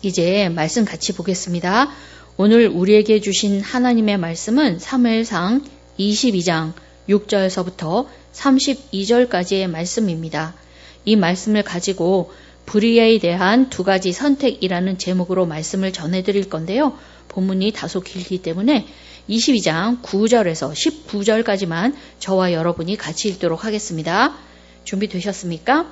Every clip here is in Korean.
이제 말씀 같이 보겠습니다. 오늘 우리에게 주신 하나님의 말씀은 사무엘상 22장 6절서부터 32절까지의 말씀입니다. 이 말씀을 가지고 불의에 대한 두 가지 선택이라는 제목으로 말씀을 전해드릴 건데요. 본문이 다소 길기 때문에 22장 9절에서 19절까지만 저와 여러분이 같이 읽도록 하겠습니다. 준비되셨습니까?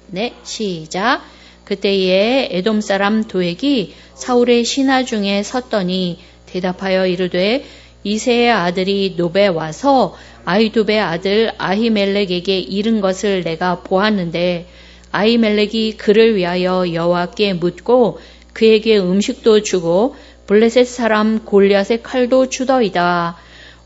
네, 시작. 그때에 에돔 사람 도액이 사울의 신하 중에 섰더니 대답하여 이르되 이새의 아들이 노베 와서 아히두베의 아들 아히멜렉에게 이른 것을 내가 보았는데 아히멜렉이 그를 위하여 여호와께 묻고 그에게 음식도 주고 블레셋 사람 골리앗의 칼도 주더이다.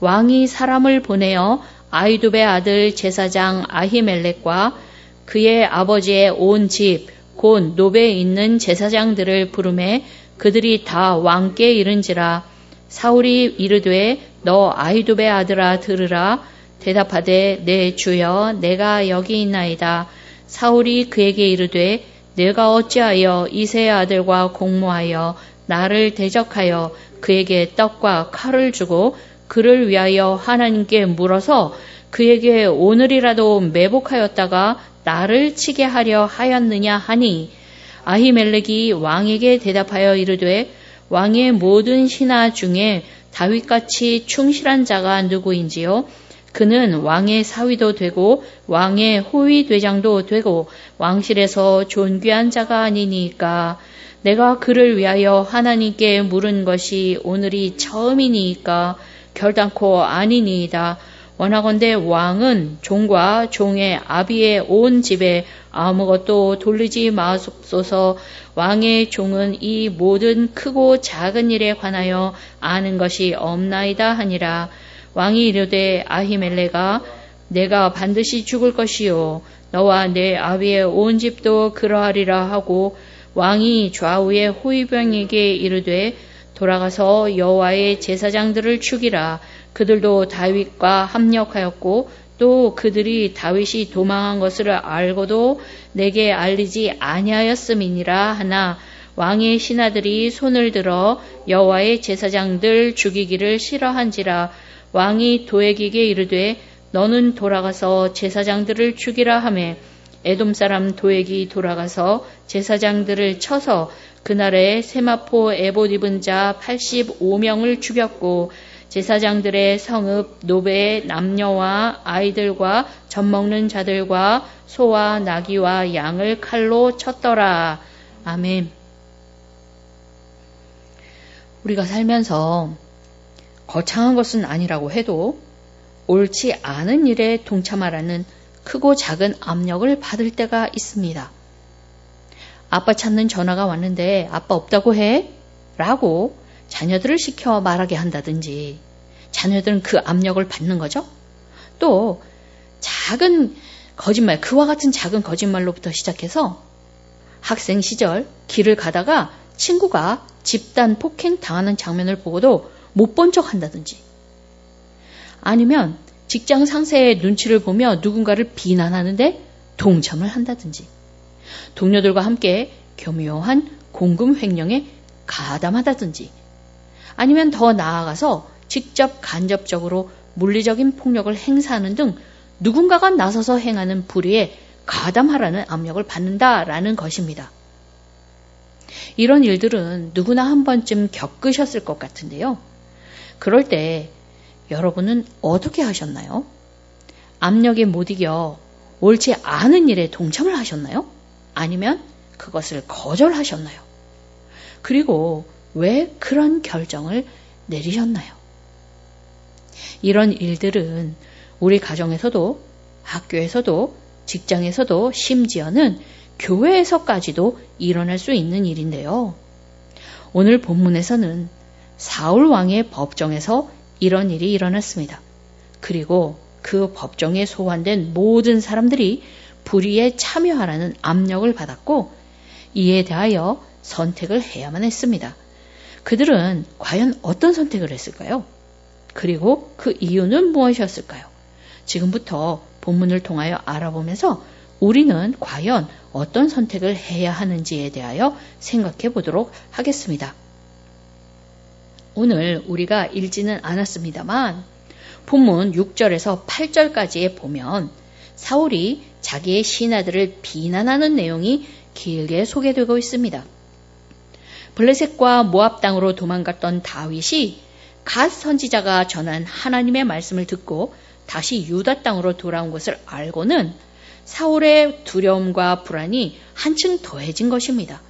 왕이 사람을 보내어 아히두베의 아들 제사장 아히멜렉과 그의 아버지의 온 집 곧 노베에 있는 제사장들을 부르매 그들이 다 왕께 이른지라. 사울이 이르되 너 아히두베의 아들아 들으라. 대답하되 내 주여 내가 여기 있나이다. 사울이 그에게 이르되 내가 어찌하여 이새의 아들과 공모하여 나를 대적하여 그에게 떡과 칼을 주고 그를 위하여 하나님께 물어서 그에게 오늘이라도 매복하였다가 나를 치게 하려 하였느냐 하니 아히멜렉이 왕에게 대답하여 이르되 왕의 모든 신하 중에 다윗같이 충실한 자가 누구인지요? 그는 왕의 사위도 되고 왕의 호위대장도 되고 왕실에서 존귀한 자가 아니니까 내가 그를 위하여 하나님께 물은 것이 오늘이 처음이니까 결단코 아니니이다. 원하건대 왕은 종과 종의 아비의 온 집에 아무것도 돌리지 마옵소서. 왕의 종은 이 모든 크고 작은 일에 관하여 아는 것이 없나이다 하니라. 왕이 이르되 아히멜렉아 내가 반드시 죽을 것이요 너와 내 아비의 온 집도 그러하리라 하고 왕이 좌우의 호위병에게 이르되 돌아가서 여호와의 제사장들을 죽이라. 그들도 다윗과 합력하였고 또 그들이 다윗이 도망한 것을 알고도 내게 알리지 아니하였음이니라 하나 왕의 신하들이 손을 들어 여호와의 제사장들 죽이기를 싫어한지라. 왕이 도액에게 이르되 너는 돌아가서 제사장들을 죽이라 하매 에돔 사람 도액이 돌아가서 제사장들을 쳐서 그날에 세마포 에봇 입은 자 85명을 죽였고 제사장들의 성읍 노베의 남녀와 아이들과 젖먹는 자들과 소와 나귀와 양을 칼로 쳤더라. 아멘. 우리가 살면서 거창한 것은 아니라고 해도 옳지 않은 일에 동참하라는 크고 작은 압력을 받을 때가 있습니다. 아빠 찾는 전화가 왔는데 아빠 없다고 해? 라고 자녀들을 시켜 말하게 한다든지 자녀들은 그 압력을 받는 거죠. 또 작은 거짓말, 그와 같은 작은 거짓말로부터 시작해서 학생 시절 길을 가다가 친구가 집단 폭행 당하는 장면을 보고도 못 본 척 한다든지 아니면 직장 상사의 눈치를 보며 누군가를 비난하는데 동참을 한다든지 동료들과 함께 교묘한 공금 횡령에 가담하다든지 아니면 더 나아가서 직접 간접적으로 물리적인 폭력을 행사하는 등 누군가가 나서서 행하는 불의에 가담하라는 압력을 받는다라는 것입니다. 이런 일들은 누구나 한 번쯤 겪으셨을 것 같은데요. 그럴 때 여러분은 어떻게 하셨나요? 압력에 못 이겨 옳지 않은 일에 동참을 하셨나요? 아니면 그것을 거절하셨나요? 그리고 왜 그런 결정을 내리셨나요? 이런 일들은 우리 가정에서도 학교에서도 직장에서도 심지어는 교회에서까지도 일어날 수 있는 일인데요. 오늘 본문에서는 사울 왕의 법정에서 이런 일이 일어났습니다. 그리고 그 법정에 소환된 모든 사람들이 불의에 참여하라는 압력을 받았고 이에 대하여 선택을 해야만 했습니다. 그들은 과연 어떤 선택을 했을까요? 그리고 그 이유는 무엇이었을까요? 지금부터 본문을 통하여 알아보면서 우리는 과연 어떤 선택을 해야 하는지에 대하여 생각해 보도록 하겠습니다. 오늘 우리가 읽지는 않았습니다만 본문 6절에서 8절까지에 보면 사울이 자기의 신하들을 비난하는 내용이 길게 소개되고 있습니다. 블레셋과 모압 땅으로 도망갔던 다윗이 갓 선지자가 전한 하나님의 말씀을 듣고 다시 유다 땅으로 돌아온 것을 알고는 사울의 두려움과 불안이 한층 더해진 것입니다.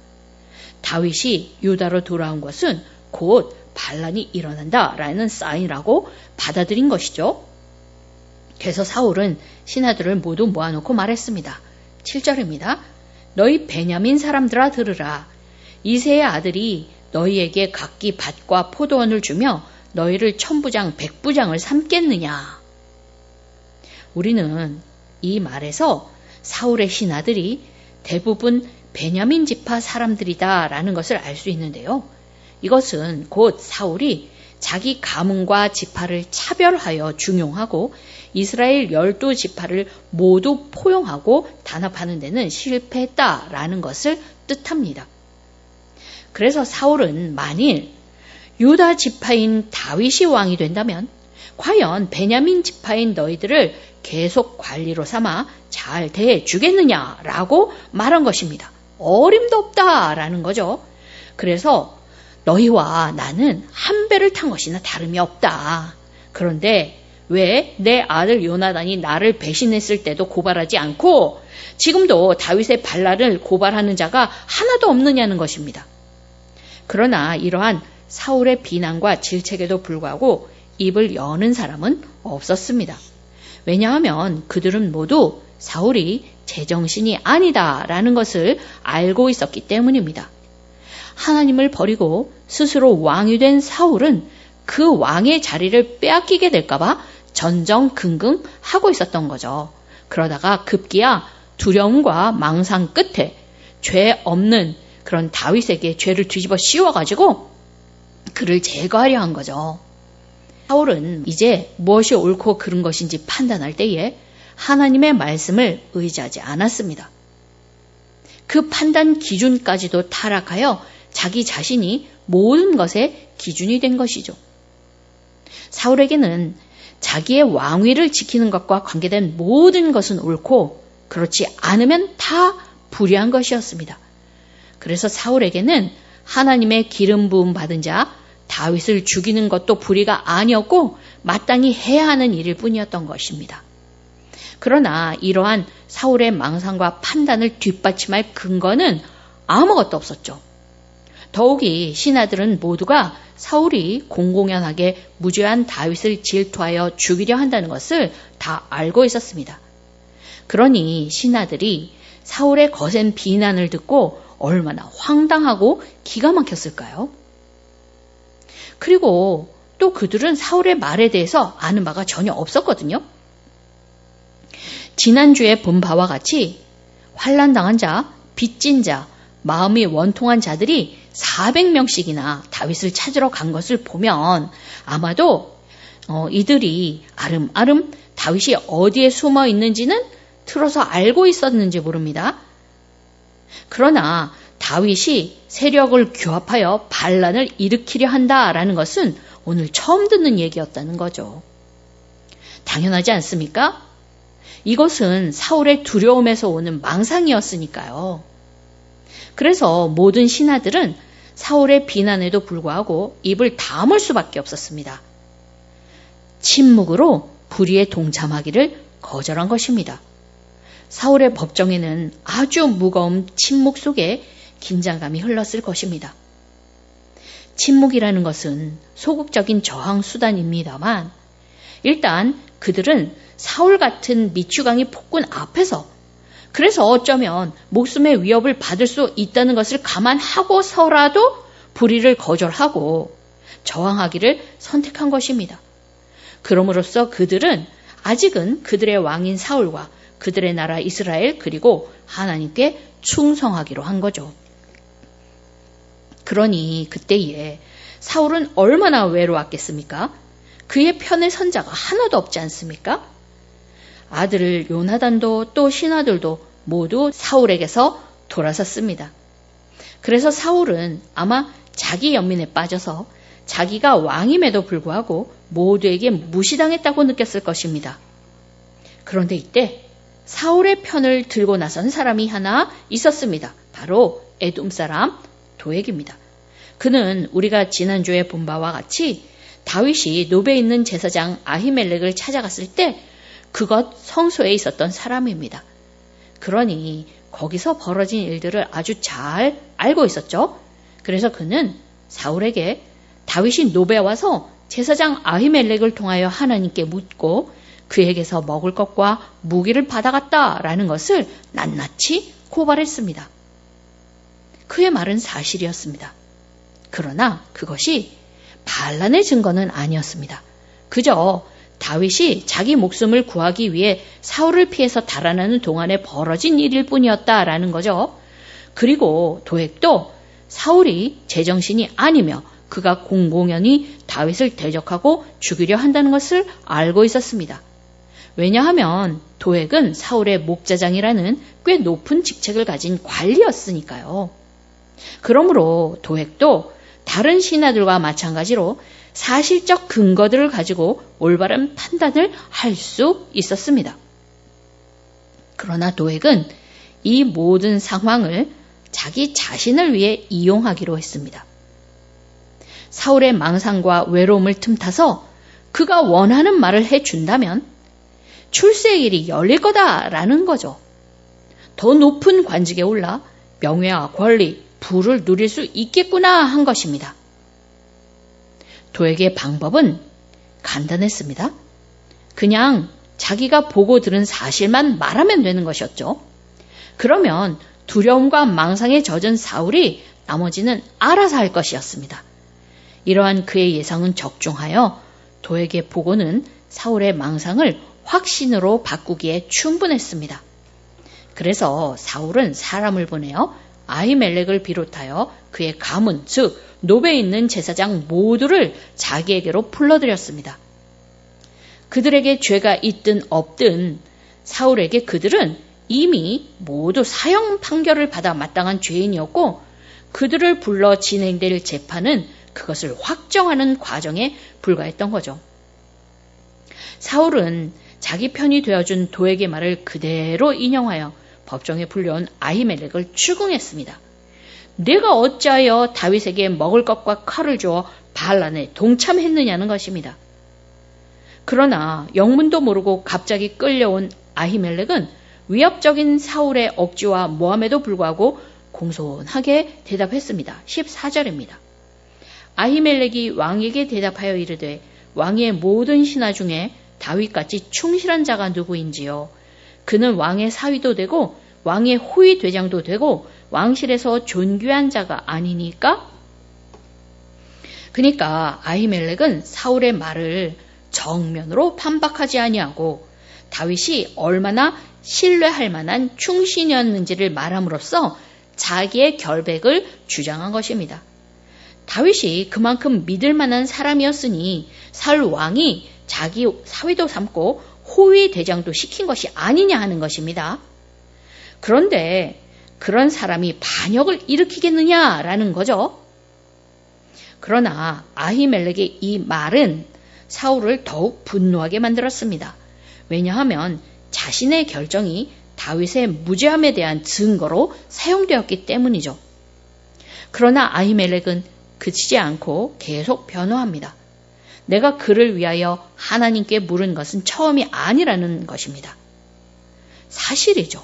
다윗이 유다로 돌아온 것은 곧 반란이 일어난다라는 사인이라고 받아들인 것이죠. 그래서 사울은 신하들을 모두 모아놓고 말했습니다. 7절입니다. 너희 베냐민 사람들아 들으라. 이새의 아들이 너희에게 각기 밭과 포도원을 주며 너희를 천부장 백부장을 삼겠느냐. 우리는 이 말에서 사울의 신하들이 대부분 베냐민 지파 사람들이다라는 것을 알 수 있는데요. 이것은 곧 사울이 자기 가문과 지파를 차별하여 중용하고 이스라엘 12지파를 모두 포용하고 단합하는 데는 실패했다라는 것을 뜻합니다. 그래서 사울은 만일 유다 지파인 다윗이 왕이 된다면 과연 베냐민 지파인 너희들을 계속 관리로 삼아 잘 대해주겠느냐라고 말한 것입니다. 어림도 없다라는 거죠. 그래서 너희와 나는 한 배를 탄 것이나 다름이 없다. 그런데 왜 내 아들 요나단이 나를 배신했을 때도 고발하지 않고 지금도 다윗의 반란을 고발하는 자가 하나도 없느냐는 것입니다. 그러나 이러한 사울의 비난과 질책에도 불구하고 입을 여는 사람은 없었습니다. 왜냐하면 그들은 모두 사울이 제정신이 아니다라는 것을 알고 있었기 때문입니다. 하나님을 버리고 스스로 왕이 된 사울은 그 왕의 자리를 빼앗기게 될까봐 전전긍긍하고 있었던 거죠. 그러다가 급기야 두려움과 망상 끝에 죄 없는 그런 다윗에게 죄를 뒤집어 씌워가지고 그를 제거하려 한 거죠. 사울은 이제 무엇이 옳고 그른 것인지 판단할 때에 하나님의 말씀을 의지하지 않았습니다. 그 판단 기준까지도 타락하여 자기 자신이 모든 것의 기준이 된 것이죠. 사울에게는 자기의 왕위를 지키는 것과 관계된 모든 것은 옳고 그렇지 않으면 다 불의한 것이었습니다. 그래서 사울에게는 하나님의 기름 부음 받은 자 다윗을 죽이는 것도 불의가 아니었고 마땅히 해야 하는 일일 뿐이었던 것입니다. 그러나 이러한 사울의 망상과 판단을 뒷받침할 근거는 아무것도 없었죠. 더욱이 신하들은 모두가 사울이 공공연하게 무죄한 다윗을 질투하여 죽이려 한다는 것을 다 알고 있었습니다. 그러니 신하들이 사울의 거센 비난을 듣고 얼마나 황당하고 기가 막혔을까요? 그리고 또 그들은 사울의 말에 대해서 아는 바가 전혀 없었거든요. 지난주에 본 바와 같이 환난당한 자, 빚진 자, 마음이 원통한 자들이 400명씩이나 다윗을 찾으러 간 것을 보면 아마도 이들이 아름아름 다윗이 어디에 숨어 있는지는 틀어서 알고 있었는지 모릅니다. 그러나 다윗이 세력을 규합하여 반란을 일으키려 한다라는 것은 오늘 처음 듣는 얘기였다는 거죠. 당연하지 않습니까? 이것은 사울의 두려움에서 오는 망상이었으니까요. 그래서 모든 신하들은 사울의 비난에도 불구하고 입을 다물 수밖에 없었습니다. 침묵으로 불의에 동참하기를 거절한 것입니다. 사울의 법정에는 아주 무거운 침묵 속에 긴장감이 흘렀을 것입니다. 침묵이라는 것은 소극적인 저항 수단입니다만 일단 그들은 사울 같은 미추강이 폭군 앞에서 그래서 어쩌면 목숨의 위협을 받을 수 있다는 것을 감안하고서라도 불의를 거절하고 저항하기를 선택한 것입니다. 그럼으로써 그들은 아직은 그들의 왕인 사울과 그들의 나라 이스라엘 그리고 하나님께 충성하기로 한 거죠. 그러니 그때에 사울은 얼마나 외로웠겠습니까? 그의 편에 선 자가 하나도 없지 않습니까? 아들 요나단도 또 신하들도 모두 사울에게서 돌아섰습니다. 그래서 사울은 아마 자기 연민에 빠져서 자기가 왕임에도 불구하고 모두에게 무시당했다고 느꼈을 것입니다. 그런데 이때 사울의 편을 들고 나선 사람이 하나 있었습니다. 바로 에돔 사람 도액입니다. 그는 우리가 지난주에 본 바와 같이 다윗이 노베에 있는 제사장 아히멜렉을 찾아갔을 때 그것 성소에 있었던 사람입니다. 그러니 거기서 벌어진 일들을 아주 잘 알고 있었죠. 그래서 그는 사울에게 다윗이 노베에 와서 제사장 아히멜렉을 통하여 하나님께 묻고 그에게서 먹을 것과 무기를 받아갔다라는 것을 낱낱이 고발했습니다. 그의 말은 사실이었습니다. 그러나 그것이 반란의 증거는 아니었습니다. 그저 다윗이 자기 목숨을 구하기 위해 사울을 피해서 달아나는 동안에 벌어진 일일 뿐이었다라는 거죠. 그리고 도액도 사울이 제정신이 아니며 그가 공공연히 다윗을 대적하고 죽이려 한다는 것을 알고 있었습니다. 왜냐하면 도액은 사울의 목자장이라는 꽤 높은 직책을 가진 관리였으니까요. 그러므로 도액도 다른 신하들과 마찬가지로 사실적 근거들을 가지고 올바른 판단을 할 수 있었습니다. 그러나 도액은 이 모든 상황을 자기 자신을 위해 이용하기로 했습니다. 사울의 망상과 외로움을 틈타서 그가 원하는 말을 해준다면 출세의 길이 열릴 거다라는 거죠. 더 높은 관직에 올라 명예와 권리, 부를 누릴 수 있겠구나 한 것입니다. 도액의 방법은 간단했습니다. 그냥 자기가 보고 들은 사실만 말하면 되는 것이었죠. 그러면 두려움과 망상에 젖은 사울이 나머지는 알아서 할 것이었습니다. 이러한 그의 예상은 적중하여 도액의 보고는 사울의 망상을 확신으로 바꾸기에 충분했습니다. 그래서 사울은 사람을 보내어 아히멜렉을 비롯하여 그의 가문, 즉 노베에 있는 제사장 모두를 자기에게로 불러들였습니다. 그들에게 죄가 있든 없든 사울에게 그들은 이미 모두 사형 판결을 받아 마땅한 죄인이었고 그들을 불러 진행될 재판은 그것을 확정하는 과정에 불과했던 거죠. 사울은 자기 편이 되어준 도액의 말을 그대로 인용하여 법정에 불려온 아히멜렉을 추궁했습니다. 내가 어찌하여 다윗에게 먹을 것과 칼을 주어 반란에 동참했느냐는 것입니다. 그러나 영문도 모르고 갑자기 끌려온 아히멜렉은 위협적인 사울의 억지와 모함에도 불구하고 공손하게 대답했습니다. 14절입니다. 아히멜렉이 왕에게 대답하여 이르되 왕의 모든 신하 중에 다윗같이 충실한 자가 누구인지요. 그는 왕의 사위도 되고 왕의 호위 대장도 되고 왕실에서 존귀한 자가 아니니까? 그러니까 아히멜렉은 사울의 말을 정면으로 반박하지 아니하고 다윗이 얼마나 신뢰할 만한 충신이었는지를 말함으로써 자기의 결백을 주장한 것입니다. 다윗이 그만큼 믿을 만한 사람이었으니 사울 왕이 자기 사위도 삼고 호위 대장도 시킨 것이 아니냐 하는 것입니다. 그런데 그런 사람이 반역을 일으키겠느냐라는 거죠. 그러나 아히멜렉의 이 말은 사울을 더욱 분노하게 만들었습니다. 왜냐하면 자신의 결정이 다윗의 무죄함에 대한 증거로 사용되었기 때문이죠. 그러나 아히멜렉은 그치지 않고 계속 변호합니다. 내가 그를 위하여 하나님께 물은 것은 처음이 아니라는 것입니다. 사실이죠.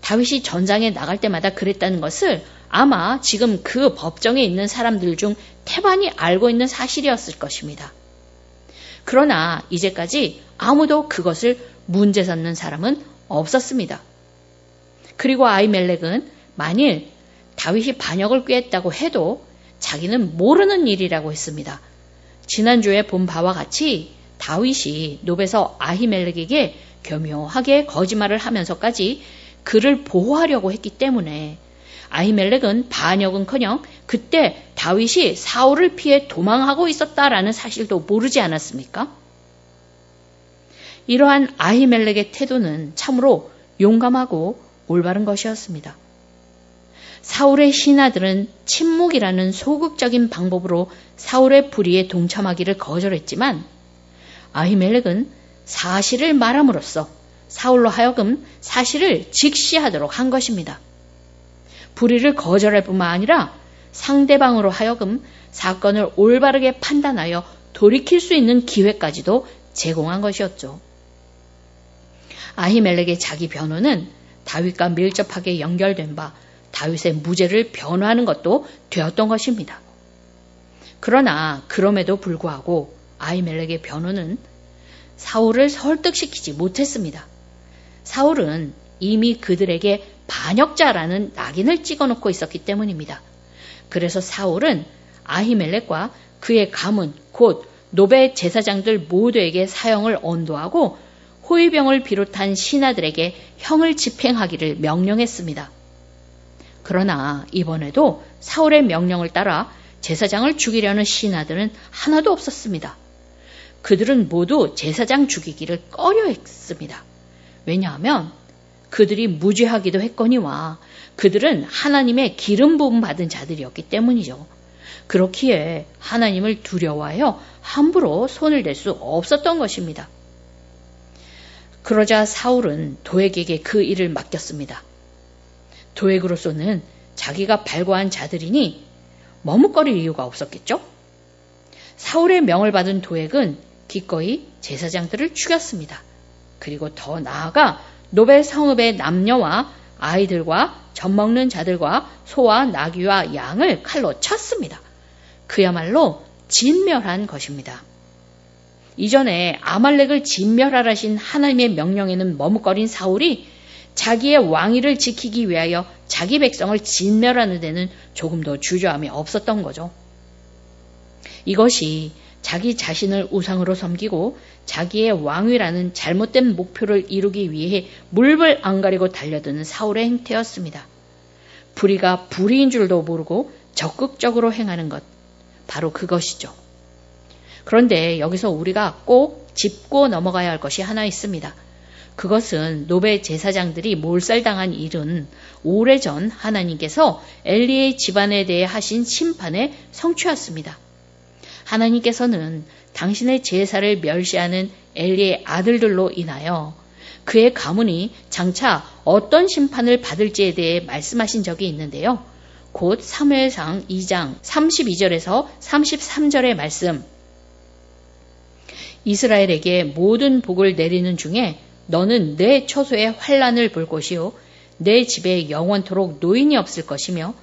다윗이 전장에 나갈 때마다 그랬다는 것을 아마 지금 그 법정에 있는 사람들 중 태반이 알고 있는 사실이었을 것입니다. 그러나 이제까지 아무도 그것을 문제 삼는 사람은 없었습니다. 그리고 아히멜렉은 만일 다윗이 반역을 꾀했다고 해도 자기는 모르는 일이라고 했습니다. 지난주에 본 바와 같이 다윗이 노베에서 아히멜렉에게 교묘하게 거짓말을 하면서까지 그를 보호하려고 했기 때문에 아히멜렉은 반역은커녕 그때 다윗이 사울을 피해 도망하고 있었다라는 사실도 모르지 않았습니까? 이러한 아히멜렉의 태도는 참으로 용감하고 올바른 것이었습니다. 사울의 신하들은 침묵이라는 소극적인 방법으로 사울의 불의에 동참하기를 거절했지만 아히멜렉은 사실을 말함으로써 사울로 하여금 사실을 직시하도록 한 것입니다. 불의를 거절할 뿐만 아니라 상대방으로 하여금 사건을 올바르게 판단하여 돌이킬 수 있는 기회까지도 제공한 것이었죠. 아히멜렉의 자기 변호는 다윗과 밀접하게 연결된 바 다윗의 무죄를 변호하는 것도 되었던 것입니다. 그러나 그럼에도 불구하고 아히멜렉의 변호는 사울을 설득시키지 못했습니다. 사울은 이미 그들에게 반역자라는 낙인을 찍어놓고 있었기 때문입니다. 그래서 사울은 아히멜렉과 그의 가문 곧 노베 제사장들 모두에게 사형을 언도하고 호위병을 비롯한 신하들에게 형을 집행하기를 명령했습니다. 그러나 이번에도 사울의 명령을 따라 제사장을 죽이려는 신하들은 하나도 없었습니다. 그들은 모두 제사장 죽이기를 꺼려했습니다. 왜냐하면 그들이 무죄하기도 했거니와 그들은 하나님의 기름 부음 받은 자들이었기 때문이죠. 그렇기에 하나님을 두려워하여 함부로 손을 댈 수 없었던 것입니다. 그러자 사울은 도액에게 그 일을 맡겼습니다. 도액으로서는 자기가 발과한 자들이니 머뭇거릴 이유가 없었겠죠? 사울의 명을 받은 도액은 기꺼이 제사장들을 죽였습니다. 그리고 더 나아가 노베 성읍의 남녀와 아이들과 젖먹는 자들과 소와 나귀와 양을 칼로 쳤습니다. 그야말로 진멸한 것입니다. 이전에 아말렉을 진멸하라신 하나님의 명령에는 머뭇거린 사울이 자기의 왕위를 지키기 위하여 자기 백성을 진멸하는 데는 조금도 주저함이 없었던 거죠. 이것이 자기 자신을 우상으로 섬기고 자기의 왕위라는 잘못된 목표를 이루기 위해 물불 안 가리고 달려드는 사울의 행태였습니다. 불의가 불의인 줄도 모르고 적극적으로 행하는 것, 바로 그것이죠. 그런데 여기서 우리가 꼭 짚고 넘어가야 할 것이 하나 있습니다. 그것은 노베 제사장들이 몰살당한 일은 오래전 하나님께서 엘리의 집안에 대해 하신 심판의 성취였습니다. 하나님께서는 당신의 제사를 멸시하는 엘리의 아들들로 인하여 그의 가문이 장차 어떤 심판을 받을지에 대해 말씀하신 적이 있는데요. 곧 사무엘상 2장 32절에서 33절의 말씀. 이스라엘에게 모든 복을 내리는 중에 너는 내 처소에 환난을 볼 것이요 내 집에 영원토록 노인이 없을 것이며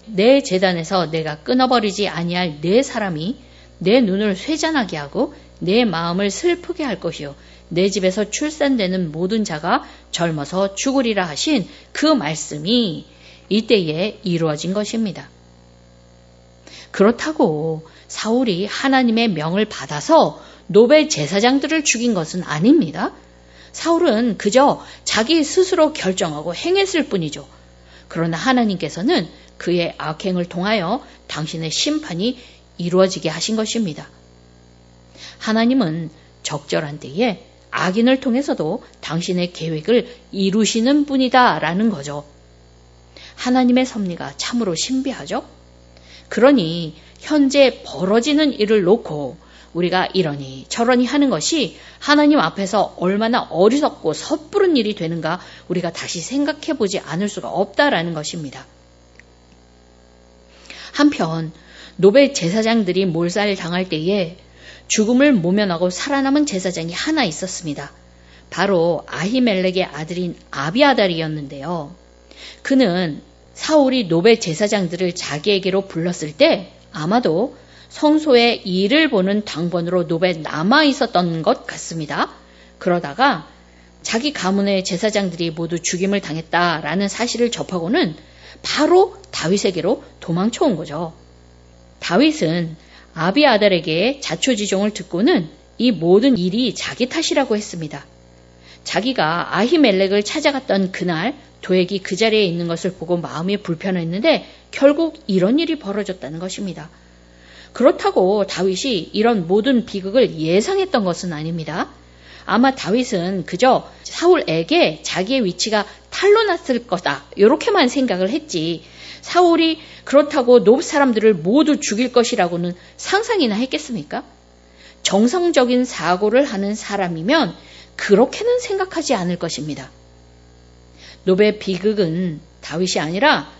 내 제단에서 내가 끊어버리지 아니할 내 사람이 내 눈을 쇠잔하게 하고 내 마음을 슬프게 할 것이요 내 집에서 출산되는 모든 자가 젊어서 죽으리라 하신 그 말씀이 이때에 이루어진 것입니다. 그렇다고 사울이 하나님의 명을 받아서 노베 제사장들을 죽인 것은 아닙니다. 사울은 그저 자기 스스로 결정하고 행했을 뿐이죠. 그러나 하나님께서는 그의 악행을 통하여 당신의 심판이 이루어지게 하신 것입니다. 하나님은 적절한 때에 악인을 통해서도 당신의 계획을 이루시는 분이다 라는 거죠. 하나님의 섭리가 참으로 신비하죠? 그러니 현재 벌어지는 일을 놓고 우리가 이러니 저러니 하는 것이 하나님 앞에서 얼마나 어리석고 섣부른 일이 되는가 우리가 다시 생각해 보지 않을 수가 없다라는 것입니다. 한편 노베 제사장들이 몰살을 당할 때에 죽음을 모면하고 살아남은 제사장이 하나 있었습니다. 바로 아히멜렉의 아들인 아비아달이었는데요. 그는 사울이 노베 제사장들을 자기에게로 불렀을 때 아마도 성소에 일을 보는 당번으로 노베에 남아 있었던 것 같습니다. 그러다가 자기 가문의 제사장들이 모두 죽임을 당했다라는 사실을 접하고는 바로 다윗에게로 도망쳐온 거죠. 다윗은 아비아달에게 자초지종을 듣고는 이 모든 일이 자기 탓이라고 했습니다. 자기가 아히멜렉을 찾아갔던 그날 도액이 그 자리에 있는 것을 보고 마음이 불편했는데 결국 이런 일이 벌어졌다는 것입니다. 그렇다고 다윗이 이런 모든 비극을 예상했던 것은 아닙니다. 아마 다윗은 그저 사울에게 자기의 위치가 탄로났을 거다 이렇게만 생각을 했지 사울이 그렇다고 노브 사람들을 모두 죽일 것이라고는 상상이나 했겠습니까? 정상적인 사고를 하는 사람이면 그렇게는 생각하지 않을 것입니다. 노브의 비극은 다윗이 아니라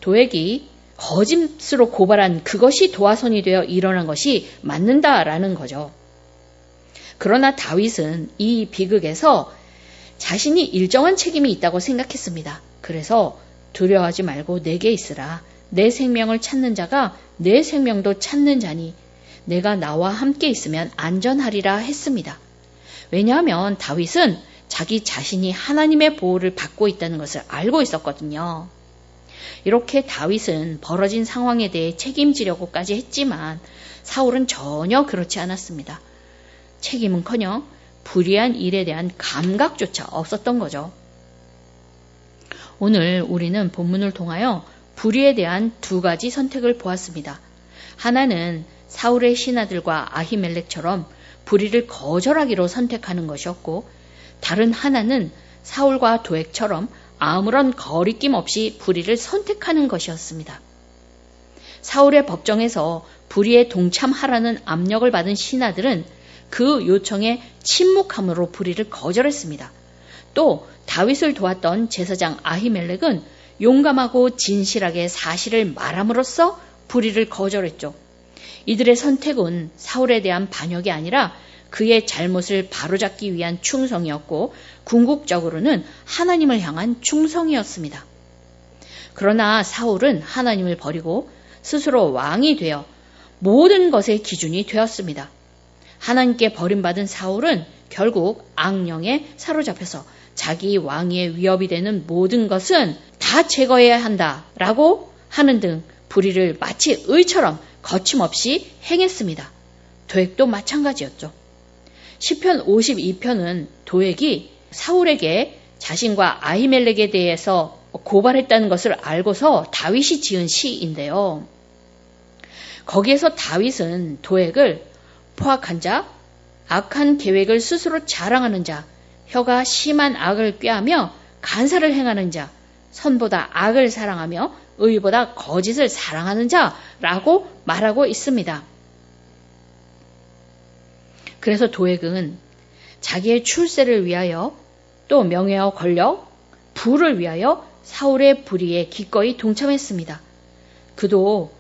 도액이 거짓으로 고발한 그것이 도화선이 되어 일어난 것이 맞는다라는 거죠. 그러나 다윗은 이 비극에서 자신이 일정한 책임이 있다고 생각했습니다. 그래서 두려워하지 말고 내게 있으라. 내 생명을 찾는 자가 내 생명도 찾는 자니 내가 나와 함께 있으면 안전하리라 했습니다. 왜냐하면 다윗은 자기 자신이 하나님의 보호를 받고 있다는 것을 알고 있었거든요. 이렇게 다윗은 벌어진 상황에 대해 책임지려고까지 했지만 사울은 전혀 그렇지 않았습니다. 책임은커녕 불의한 일에 대한 감각조차 없었던 거죠. 오늘 우리는 본문을 통하여 불의에 대한 두 가지 선택을 보았습니다. 하나는 사울의 신하들과 아히멜렉처럼 불의를 거절하기로 선택하는 것이었고 다른 하나는 사울과 도액처럼 아무런 거리낌 없이 불의를 선택하는 것이었습니다. 사울의 법정에서 불의에 동참하라는 압력을 받은 신하들은 그 요청에 침묵함으로 불의를 거절했습니다. 또 다윗을 도왔던 제사장 아히멜렉은 용감하고 진실하게 사실을 말함으로써 불의를 거절했죠. 이들의 선택은 사울에 대한 반역이 아니라 그의 잘못을 바로잡기 위한 충성이었고 궁극적으로는 하나님을 향한 충성이었습니다. 그러나 사울은 하나님을 버리고 스스로 왕이 되어 모든 것의 기준이 되었습니다. 하나님께 버림받은 사울은 결국 악령에 사로잡혀서 자기 왕위에 위협이 되는 모든 것은 다 제거해야 한다라고 하는 등 불의를 마치 의처럼 거침없이 행했습니다. 도액도 마찬가지였죠. 시편 52편은 도액이 사울에게 자신과 아히멜렉에 대해서 고발했다는 것을 알고서 다윗이 지은 시인데요. 거기에서 다윗은 도액을 포악한 자, 악한 계획을 스스로 자랑하는 자, 혀가 심한 악을 꾀하며 간사를 행하는 자, 선보다 악을 사랑하며 의보다 거짓을 사랑하는 자라고 말하고 있습니다. 그래서 도액은 자기의 출세를 위하여 또 명예와 권력, 부를 위하여 사울의 불의에 기꺼이 동참했습니다. 그도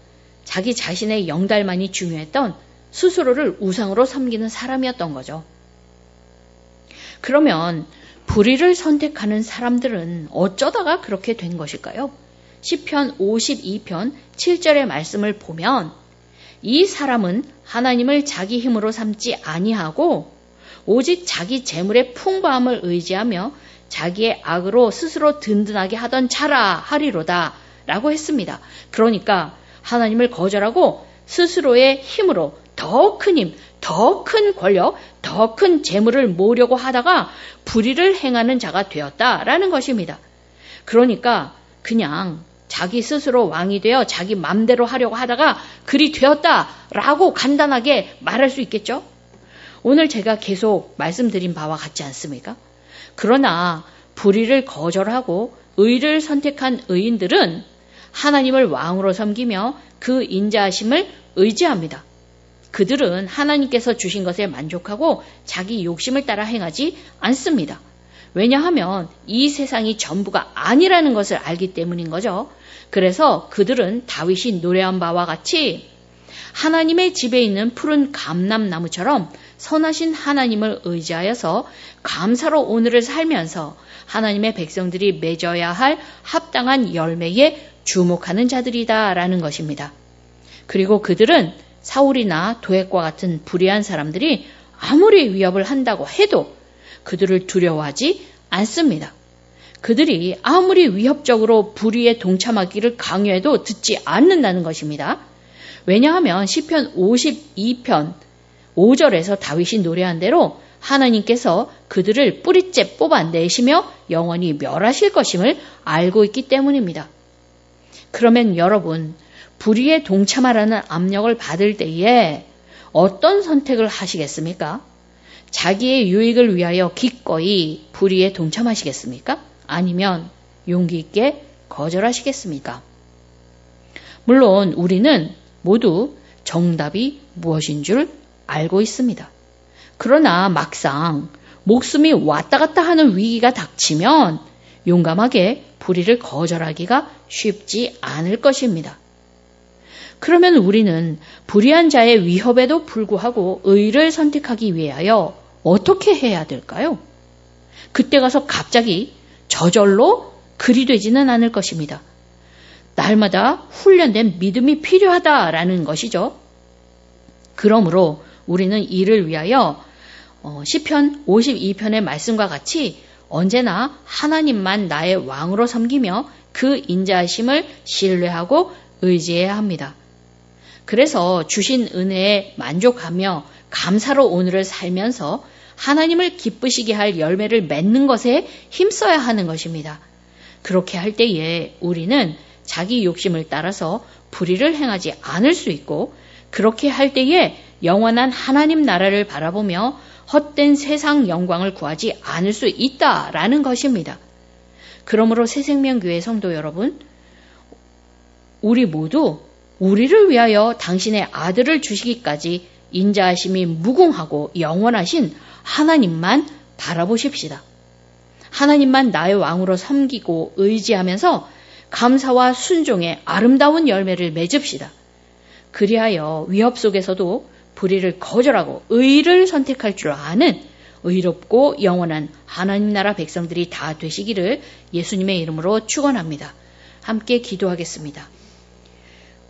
자기 자신의 영달만이 중요했던 스스로를 우상으로 섬기는 사람이었던 거죠. 그러면 불의를 선택하는 사람들은 어쩌다가 그렇게 된 것일까요? 시편 52편 7절의 말씀을 보면 이 사람은 하나님을 자기 힘으로 삼지 아니하고 오직 자기 재물의 풍부함을 의지하며 자기의 악으로 스스로 든든하게 하던 자라 하리로다 라고 했습니다. 그러니까 하나님을 거절하고 스스로의 힘으로 더 큰 힘, 더 큰 권력, 더 큰 재물을 모으려고 하다가 불의를 행하는 자가 되었다라는 것입니다. 그러니까 그냥 자기 스스로 왕이 되어 자기 맘대로 하려고 하다가 그리 되었다라고 간단하게 말할 수 있겠죠? 오늘 제가 계속 말씀드린 바와 같지 않습니까? 그러나 불의를 거절하고 의를 선택한 의인들은 하나님을 왕으로 섬기며 그 인자하심을 의지합니다. 그들은 하나님께서 주신 것에 만족하고 자기 욕심을 따라 행하지 않습니다. 왜냐하면 이 세상이 전부가 아니라는 것을 알기 때문인 거죠. 그래서 그들은 다윗이 노래한 바와 같이 하나님의 집에 있는 푸른 감람나무처럼 선하신 하나님을 의지하여서 감사로 오늘을 살면서 하나님의 백성들이 맺어야 할 합당한 열매에 주목하는 자들이다라는 것입니다. 그리고 그들은 사울이나 도액과 같은 불의한 사람들이 아무리 위협을 한다고 해도 그들을 두려워하지 않습니다. 그들이 아무리 위협적으로 불의에 동참하기를 강요해도 듣지 않는다는 것입니다. 왜냐하면 시편 52편 5절에서 다윗이 노래한 대로 하나님께서 그들을 뿌리째 뽑아내시며 영원히 멸하실 것임을 알고 있기 때문입니다. 그러면 여러분, 불의에 동참하라는 압력을 받을 때에 어떤 선택을 하시겠습니까? 자기의 유익을 위하여 기꺼이 불의에 동참하시겠습니까? 아니면 용기 있게 거절하시겠습니까? 물론 우리는 모두 정답이 무엇인 줄 알고 있습니다. 그러나 막상 목숨이 왔다 갔다 하는 위기가 닥치면 용감하게 불의를 거절하기가 쉽지 않을 것입니다. 그러면 우리는 불의한 자의 위협에도 불구하고 의를 선택하기 위하여 어떻게 해야 될까요? 그때 가서 갑자기 저절로 그리 되지는 않을 것입니다. 날마다 훈련된 믿음이 필요하다라는 것이죠. 그러므로 우리는 이를 위하여 시편 52편의 말씀과 같이 언제나 하나님만 나의 왕으로 섬기며 그 인자하심을 신뢰하고 의지해야 합니다. 그래서 주신 은혜에 만족하며 감사로 오늘을 살면서 하나님을 기쁘시게 할 열매를 맺는 것에 힘써야 하는 것입니다. 그렇게 할 때에 우리는 자기 욕심을 따라서 불의를 행하지 않을 수 있고, 그렇게 할 때에 영원한 하나님 나라를 바라보며 헛된 세상 영광을 구하지 않을 수 있다라는 것입니다. 그러므로 새생명교회 성도 여러분, 우리 모두 우리를 위하여 당신의 아들을 주시기까지 인자하심이 무궁하고 영원하신 하나님만 바라보십시다. 하나님만 나의 왕으로 섬기고 의지하면서 감사와 순종의 아름다운 열매를 맺읍시다. 그리하여 위협 속에서도 불의를 거절하고 의를 선택할 줄 아는 의롭고 영원한 하나님 나라 백성들이 다 되시기를 예수님의 이름으로 축원합니다. 함께 기도하겠습니다.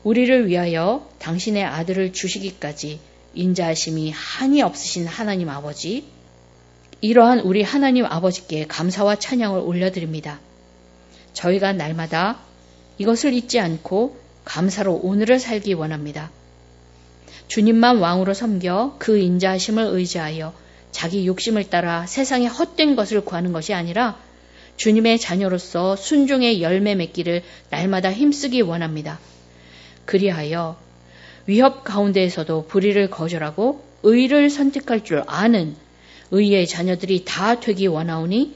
우리를 위하여 당신의 아들을 주시기까지 인자하심이 한이 없으신 하나님 아버지, 이러한 우리 하나님 아버지께 감사와 찬양을 올려드립니다. 저희가 날마다 이것을 잊지 않고 감사로 오늘을 살기 원합니다. 주님만 왕으로 섬겨 그 인자하심을 의지하여 자기 욕심을 따라 세상의 헛된 것을 구하는 것이 아니라 주님의 자녀로서 순종의 열매 맺기를 날마다 힘쓰기 원합니다. 그리하여 위협 가운데에서도 불의를 거절하고 의를 선택할 줄 아는 의의 자녀들이 다 되기 원하오니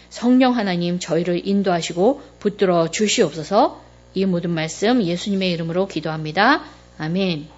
성령 하나님 저희를 인도하시고 붙들어 주시옵소서. 이 모든 말씀 예수님의 이름으로 기도합니다. 아멘.